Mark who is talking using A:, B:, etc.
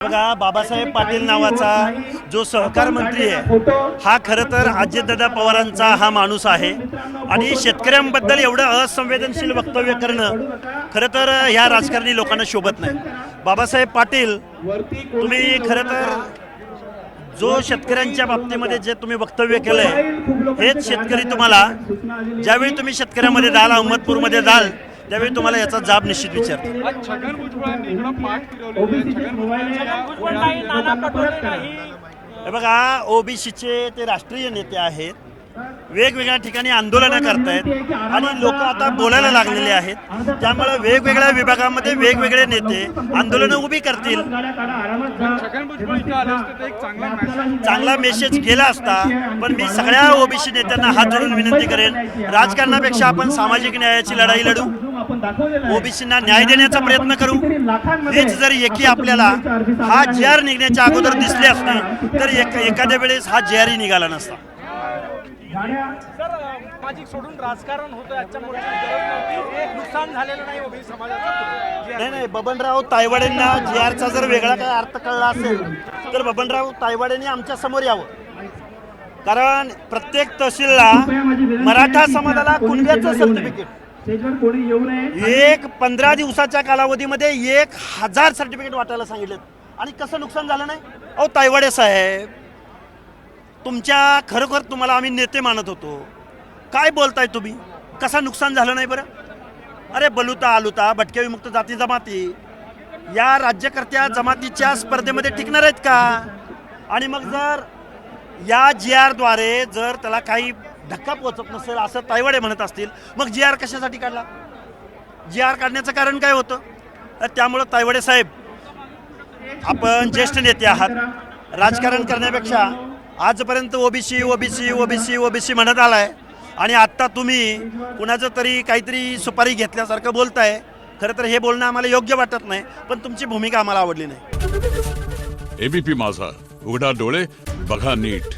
A: बघा, बाबासाहेब पाटील नावाचा जो सहकार मंत्री आहे हा खरं तर अजितदादा पवारांचा हा माणूस आहे आणि शेतकऱ्यांबद्दल एवढं असंवेदनशील वक्तव्य करणं खरं तर ह्या राजकारणी लोकांना शोभत नाही. बाबासाहेब पाटील, तुम्ही खरं तर जो शेतकऱ्यांच्या बाबतीमध्ये जे तुम्ही वक्तव्य केलंय हेच शेतकरी तुम्हाला ज्यावेळी तुम्ही शेतकऱ्यामध्ये जाल, अहमदपूरमध्ये जाल, त्यावेळी तुम्हाला याचा जाब निश्चित विचारतो.
B: छगन भुजबळांनी इकडं पाठ फिरवलेली
A: हे बघा, ओबीसीचे ते राष्ट्रीय नेते आहेत, वेगवेगळ्या ठिकाणी आंदोलनं करतायत आणि लोक आता बोलायला लागलेले आहेत. त्यामुळे वेगवेगळ्या विभागामध्ये वेगवेगळे नेते आंदोलनं उभी करतील.
B: छगन भुजबळ इथे आले असते तर एक
A: चांगला मेसेज गेला असता. पण मी सगळ्या ओबीसी नेत्यांना हात जोडून विनंती करेन, राजकारणापेक्षा आपण सामाजिक न्यायाची लढाई लढू, ओबीसींना न्याय देण्याचा प्रयत्न करू. हेच जर एकी आपल्याला हा JR निघण्याच्या अगोदर दिसले असते तर एखाद्या वेळेस हा JR निघाला नसता.
C: सर, सामाजिक सोडून राजकारण होतं, आजच्या मोर्चाची गरज नव्हती, नुकसान झालेलं नाही ओबीसी समाजाचं.
A: नाही, बबनराव तायवाडेंना JRचा जर वेगळा काय अर्थ कळला असेल तर बबनराव तायवाडेंनी आमच्या समोर यावं. कारण प्रत्येक तहसीलला मराठा समाजाला कुणब्याचं सर्टिफिकेट 15 दिवसाच्या कालावधीमध्ये 1000 सर्टिफिकेट वाटायला सांगितलेत. आणि कसं नुकसान झालं नाही? अहो तायवाडे साहेब, खरोखर तुम्हाला आम्ही नेते मानत होतो, काय बोलताय तुम्ही? कसा नुकसान झालं नाही बरं? अरे बलुता आलुता भटक्या विमुक्त जाती जमाती या राज्यकर्त्या जमातीच्या स्पर्धेमध्ये टिकणार आहेत का? आणि मग जर या JR द्वारे जर त्याला काही धक्का पोहोचत नसेल असं तायवाडे म्हणत असतील, मग JR कशासाठी काढला? JR काढण्याचं कारण काय होतं? त्यामुळं तायवाडे साहेब, आपण ज्येष्ठ नेते आहात, राजकारण करण्यापेक्षा आजपर्यंत ओबीसी म्हणत आलाय आणि आत्ता तुम्ही कुणाचं तरी काहीतरी सुपारी घेतल्यासारखं बोलताय. खरं तर हे बोलणं आम्हाला योग्य वाटत नाही, पण तुमची भूमिका आम्हाला आवडली नाही.
D: ABP माझा, उघडा डोळे बघा नीट.